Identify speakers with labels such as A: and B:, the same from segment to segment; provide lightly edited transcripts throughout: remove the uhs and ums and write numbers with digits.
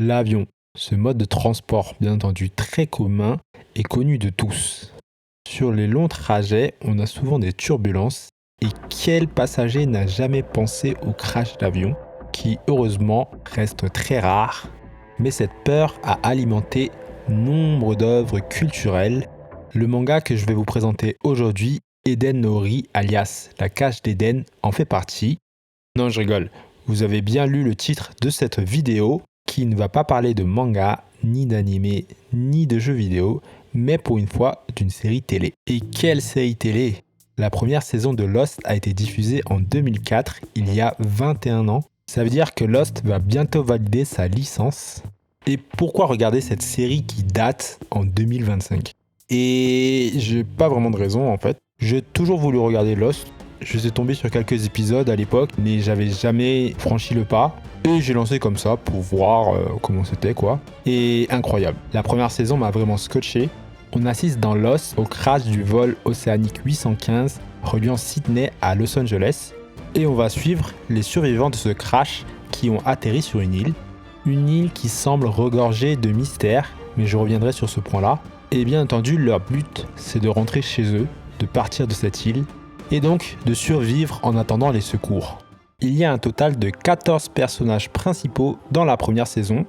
A: L'avion, ce mode de transport bien entendu très commun, est connu de tous. Sur les longs trajets, on a souvent des turbulences et quel passager n'a jamais pensé au crash d'avion, qui heureusement reste très rare, mais cette peur a alimenté nombre d'œuvres culturelles. Le manga que je vais vous présenter aujourd'hui, Eden no Ri, alias La Cage d'Éden, en fait partie. Non, je rigole. Vous avez bien lu le titre de cette vidéo qui ne va pas parler de manga, ni d'anime, ni de jeux vidéo, mais pour une fois d'une série télé. Et quelle série télé! La première saison de Lost a été diffusée en 2004, il y a 21 ans. Ça veut dire que Lost va bientôt valider sa licence. Et pourquoi regarder cette série qui date en 2025? Et j'ai pas vraiment de raison en fait. J'ai toujours voulu regarder Lost. Je suis tombé sur quelques épisodes à l'époque, mais j'avais jamais franchi le pas. Et j'ai lancé comme ça pour voir comment c'était quoi. Et incroyable. La première saison m'a vraiment scotché. On assiste dans Lost au crash du vol océanique 815 reliant Sydney à Los Angeles. Et on va suivre les survivants de ce crash qui ont atterri sur une île. Une île qui semble regorgée de mystères, mais je reviendrai sur ce point-là. Et bien entendu, leur but, c'est de rentrer chez eux, de partir de cette île, et donc de survivre en attendant les secours. Il y a un total de 14 personnages principaux dans la première saison,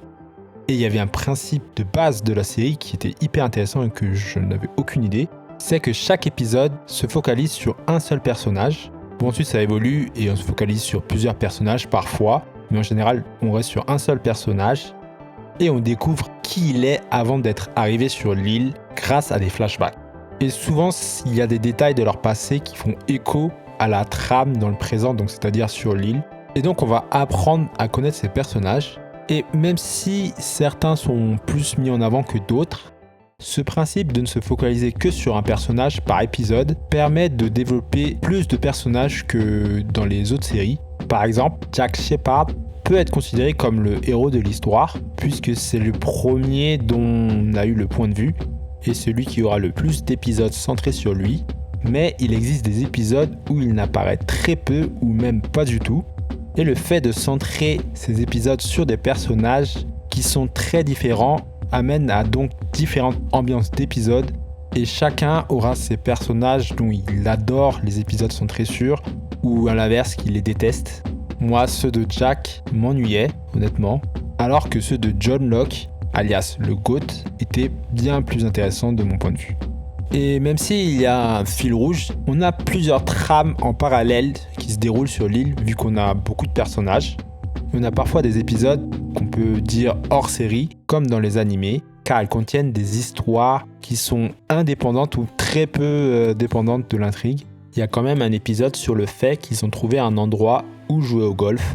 A: et il y avait un principe de base de la série qui était hyper intéressant et que je n'avais aucune idée, c'est que chaque épisode se focalise sur un seul personnage. Bon, ensuite ça évolue et on se focalise sur plusieurs personnages parfois, mais en général on reste sur un seul personnage, et on découvre qui il est avant d'être arrivé sur l'île grâce à des flashbacks. Et souvent, il y a des détails de leur passé qui font écho à la trame dans le présent, donc c'est-à-dire sur l'île. Et donc on va apprendre à connaître ces personnages. Et même si certains sont plus mis en avant que d'autres, ce principe de ne se focaliser que sur un personnage par épisode permet de développer plus de personnages que dans les autres séries. Par exemple, Jack Shephard peut être considéré comme le héros de l'histoire, puisque c'est le premier dont on a eu le point de vue, et celui qui aura le plus d'épisodes centrés sur lui. Mais il existe des épisodes où il n'apparaît très peu ou même pas du tout. Et le fait de centrer ces épisodes sur des personnages qui sont très différents amène à donc différentes ambiances d'épisodes. Et chacun aura ses personnages dont il adore les épisodes centrés sur, ou à l'inverse qu'il les déteste. Moi, ceux de Jack m'ennuyaient, honnêtement, alors que ceux de John Locke, alias le GOAT, étaient bien plus intéressants de mon point de vue. Et même s'il y a un fil rouge, on a plusieurs trames en parallèle qui se déroulent sur l'île vu qu'on a beaucoup de personnages. Et on a parfois des épisodes qu'on peut dire hors série, comme dans les animés, car elles contiennent des histoires qui sont indépendantes ou très peu dépendantes de l'intrigue. Il y a quand même un épisode sur le fait qu'ils ont trouvé un endroit où jouer au golf.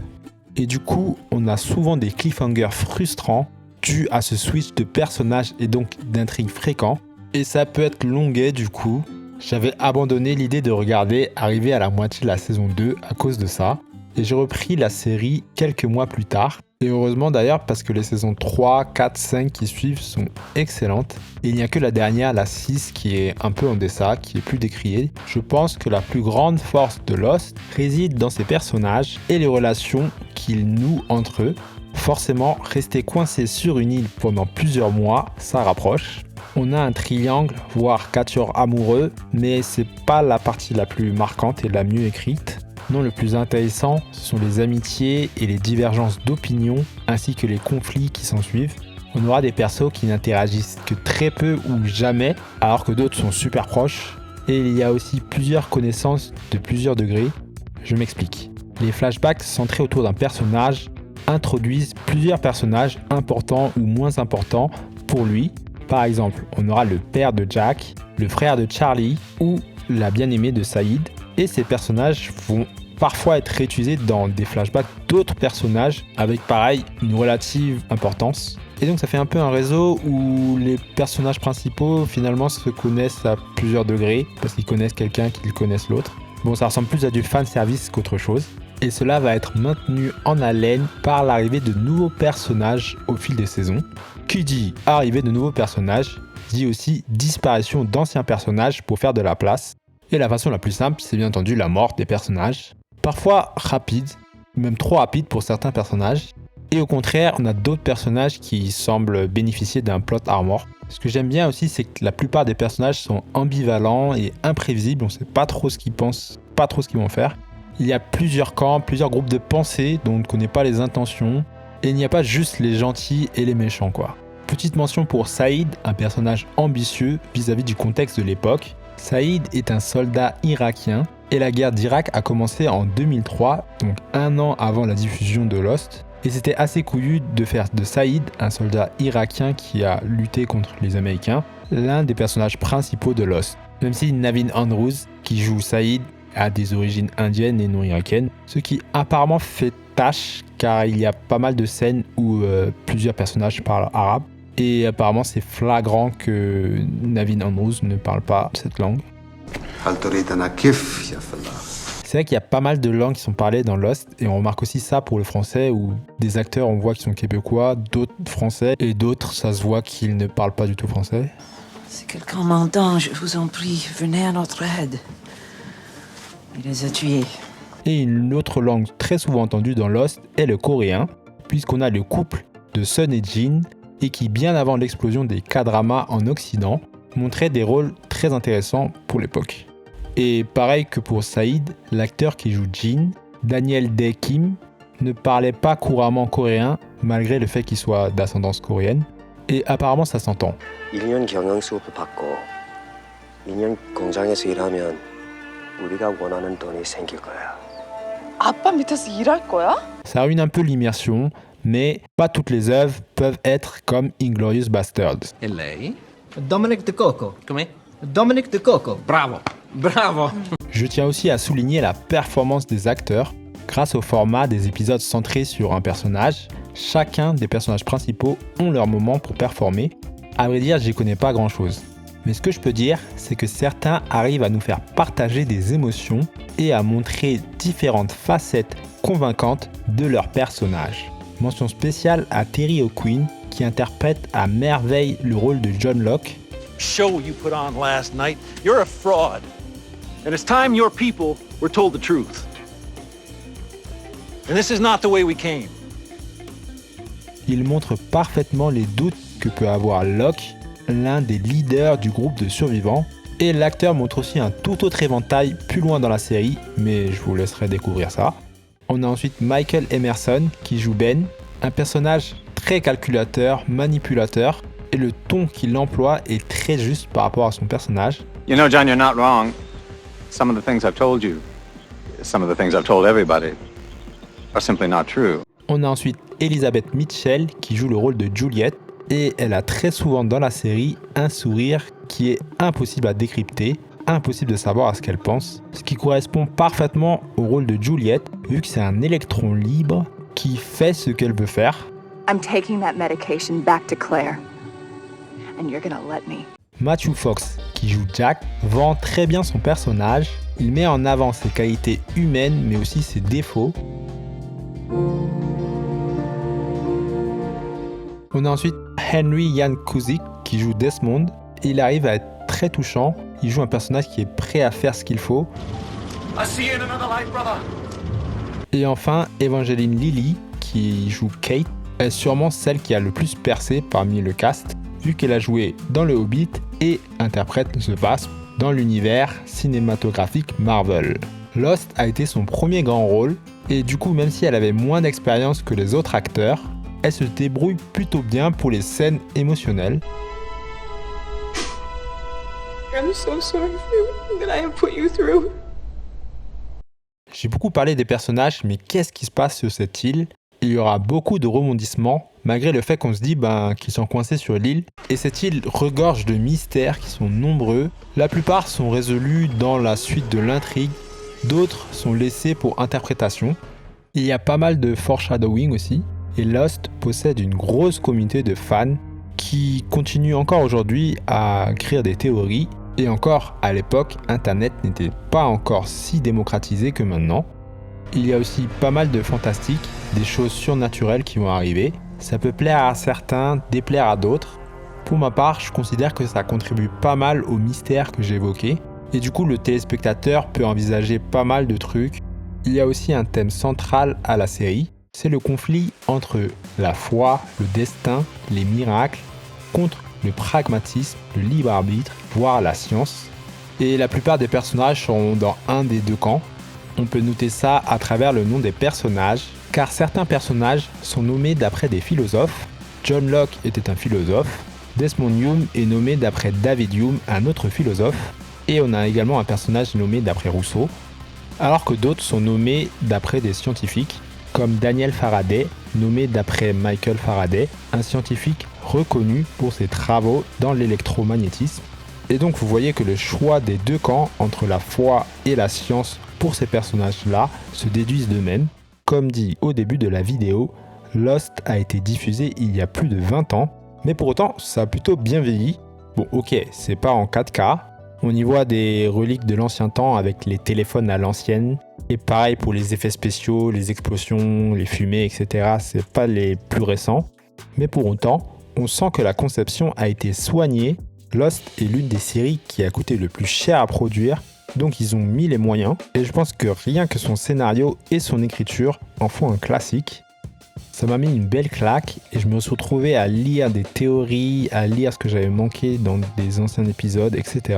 A: Et du coup, on a souvent des cliffhangers frustrants dus à ce switch de personnages et donc d'intrigues fréquents. Et ça peut être longuet du coup. J'avais abandonné l'idée de regarder arrivé à la moitié de la saison 2 à cause de ça. Et j'ai repris la série quelques mois plus tard. Et heureusement d'ailleurs parce que les saisons 3, 4, 5 qui suivent sont excellentes. Et il n'y a que la dernière, la 6, qui est un peu en deçà, qui est plus décriée. Je pense que la plus grande force de Lost réside dans ses personnages et les relations qu'ils nouent entre eux. Forcément, rester coincé sur une île pendant plusieurs mois, ça rapproche. On a un triangle, voire quatuor amoureux, mais c'est pas la partie la plus marquante et la mieux écrite. Non, le plus intéressant, ce sont les amitiés et les divergences d'opinion, ainsi que les conflits qui s'ensuivent. On aura des persos qui n'interagissent que très peu ou jamais, alors que d'autres sont super proches. Et il y a aussi plusieurs connaissances de plusieurs degrés. Je m'explique. Les flashbacks centrés autour d'un personnage introduisent plusieurs personnages importants ou moins importants pour lui. Par exemple, on aura le père de Jack, le frère de Charlie ou la bien-aimée de Saïd. Et ces personnages vont parfois être réutilisés dans des flashbacks d'autres personnages avec pareil une relative importance. Et donc ça fait un peu un réseau où les personnages principaux finalement se connaissent à plusieurs degrés parce qu'ils connaissent quelqu'un qu'ils connaissent l'autre. Bon, ça ressemble plus à du fanservice qu'autre chose. Et cela va être maintenu en haleine par l'arrivée de nouveaux personnages au fil des saisons. Qui dit arrivée de nouveaux personnages, dit aussi disparition d'anciens personnages pour faire de la place. Et la façon la plus simple, c'est bien entendu la mort des personnages. Parfois rapide, même trop rapide pour certains personnages. Et au contraire, on a d'autres personnages qui semblent bénéficier d'un plot armor. Ce que j'aime bien aussi, c'est que la plupart des personnages sont ambivalents et imprévisibles. On ne sait pas trop ce qu'ils pensent, pas trop ce qu'ils vont faire. Il y a plusieurs camps, plusieurs groupes de pensée dont on ne connaît pas les intentions. Et il n'y a pas juste les gentils et les méchants, quoi. Petite mention pour Saïd, un personnage ambitieux vis-à-vis du contexte de l'époque. Saïd est un soldat irakien et la guerre d'Irak a commencé en 2003, donc un an avant la diffusion de Lost. Et c'était assez couillu de faire de Saïd, un soldat irakien qui a lutté contre les Américains, l'un des personnages principaux de Lost. Même si Naveen Andrews, qui joue Saïd, a des origines indiennes et non irakiennes, ce qui apparemment fait tâche car il y a pas mal de scènes où plusieurs personnages parlent arabe. Et apparemment c'est flagrant que Naveen Andrews ne parle pas cette langue. C'est vrai qu'il y a pas mal de langues qui sont parlées dans Lost et on remarque aussi ça pour le français où des acteurs on voit qu'ils sont québécois, d'autres français et d'autres ça se voit qu'ils ne parlent pas du tout français.
B: Si quelqu'un m'entend, je vous en prie, venez à notre aide. Il les a tués.
A: Et une autre langue très souvent entendue dans Lost est le coréen, puisqu'on a le couple de Sun et Jin et qui bien avant l'explosion des K-dramas en Occident montrait des rôles très intéressants pour l'époque. Et pareil que pour Saïd, l'acteur qui joue Jin, Daniel Dae Kim, ne parlait pas couramment coréen malgré le fait qu'il soit d'ascendance coréenne. Et apparemment ça s'entend.
C: 1년 경영 수업을 받고 2년 공장에서 일하면 우리가 원하는 돈이 생길 거야.
D: 아빠 밑에서 일할 거야?
A: Ça ruine un peu l'immersion, mais pas toutes les œuvres peuvent être comme Inglourious Basterds.
E: E lei?
F: Dominic De Coco.
E: Come?
F: Dominic De Coco.
E: Bravo, bravo.
A: Je tiens aussi à souligner la performance des acteurs. Grâce au format des épisodes centrés sur un personnage, chacun des personnages principaux ont leur moment pour performer. À vrai dire, j'y connais pas grand chose. Mais ce que je peux dire, c'est que certains arrivent à nous faire partager des émotions et à montrer différentes facettes convaincantes de leur personnage. Mention spéciale à Terry O'Quinn qui interprète à merveille le rôle de John Locke.
G: Show you put on last night, you're a fraud. And it's time your people were told the truth. And this is not the way we came.
A: Il montre parfaitement les doutes que peut avoir Locke, l'un des leaders du groupe de survivants. Et l'acteur montre aussi un tout autre éventail plus loin dans la série, mais je vous laisserai découvrir ça. On a ensuite Michael Emerson qui joue Ben, un personnage très calculateur, manipulateur, et le ton qu'il emploie est très juste par rapport à son personnage.
H: You know, John, you're not wrong. Some of the things I've told you, some of the things I've told everybody, are simply not true.
A: On a ensuite Elizabeth Mitchell qui joue le rôle de Juliette, et elle a très souvent dans la série un sourire qui est impossible à décrypter, impossible de savoir à ce qu'elle pense, ce qui correspond parfaitement au rôle de Juliette, vu que c'est un électron libre qui fait ce qu'elle veut faire.
I: I'm taking that medication back to Claire, and you're gonna let me.
A: Matthew Fox, qui joue Jack, vend très bien son personnage. Il met en avant ses qualités humaines, mais aussi ses défauts. On a ensuite Henry Ian Cusick, qui joue Desmond. Il arrive à être très touchant. Il joue un personnage qui est prêt à faire ce qu'il faut.
G: I see you in another life, brother.
A: Et enfin, Evangeline Lilly, qui joue Kate, est sûrement celle qui a le plus percé parmi le cast, vu qu'elle a joué dans Le Hobbit et interprète The Wasp dans l'univers cinématographique Marvel. Lost a été son premier grand rôle, et du coup, même si elle avait moins d'expérience que les autres acteurs, elle se débrouille plutôt bien pour les scènes émotionnelles.
D: I'm so sorry for everything that I have put you through.
A: J'ai beaucoup parlé des personnages, mais qu'est-ce qui se passe sur cette île? Il y aura beaucoup de rebondissements, malgré le fait qu'on se dit qu'ils sont coincés sur l'île. Et cette île regorge de mystères qui sont nombreux. La plupart sont résolus dans la suite de l'intrigue, d'autres sont laissés pour interprétation. Il y a pas mal de foreshadowing aussi. Et Lost possède une grosse communauté de fans qui continuent encore aujourd'hui à écrire des théories. Et encore, à l'époque, Internet n'était pas encore si démocratisé que maintenant. Il y a aussi pas mal de fantastique, des choses surnaturelles qui vont arriver. Ça peut plaire à certains, déplaire à d'autres. Pour ma part, je considère que ça contribue pas mal au mystère que j'ai évoqué. Et du coup, le téléspectateur peut envisager pas mal de trucs. Il y a aussi un thème central à la série, C'est le conflit entre la foi, le destin, les miracles, contre le pragmatisme, le libre arbitre, voire la science. Et la plupart des personnages sont dans un des deux camps. On peut noter ça à travers le nom des personnages, car certains personnages sont nommés d'après des philosophes. John Locke était un philosophe. Desmond Hume est nommé d'après David Hume, un autre philosophe. Et on a également un personnage nommé d'après Rousseau. Alors que d'autres sont nommés d'après des scientifiques, comme Daniel Faraday, nommé d'après Michael Faraday, un scientifique reconnu pour ses travaux dans l'électromagnétisme. Et donc vous voyez que le choix des deux camps entre la foi et la science pour ces personnages-là se déduisent d'eux-mêmes. Comme dit au début de la vidéo, Lost a été diffusé il y a plus de 20 ans, mais pour autant ça a plutôt bien vieilli. Bon ok, c'est pas en 4K, on y voit des reliques de l'ancien temps avec les téléphones à l'ancienne. Et pareil pour les effets spéciaux, les explosions, les fumées, etc. C'est pas les plus récents. Mais pour autant, on sent que la conception a été soignée. Lost est l'une des séries qui a coûté le plus cher à produire. Donc ils ont mis les moyens. Et je pense que rien que son scénario et son écriture en font un classique. Ça m'a mis une belle claque et je me suis retrouvé à lire des théories, à lire ce que j'avais manqué dans des anciens épisodes, etc.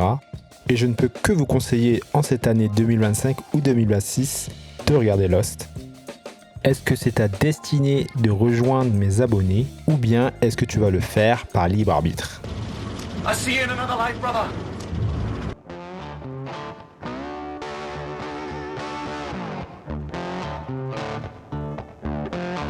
A: Et je ne peux que vous conseiller en cette année 2025 ou 2026 de regarder Lost. Est-ce que c'est ta destinée de rejoindre mes abonnés ou bien est-ce que tu vas le faire par libre arbitre ?
G: I'll see you in another life, brother.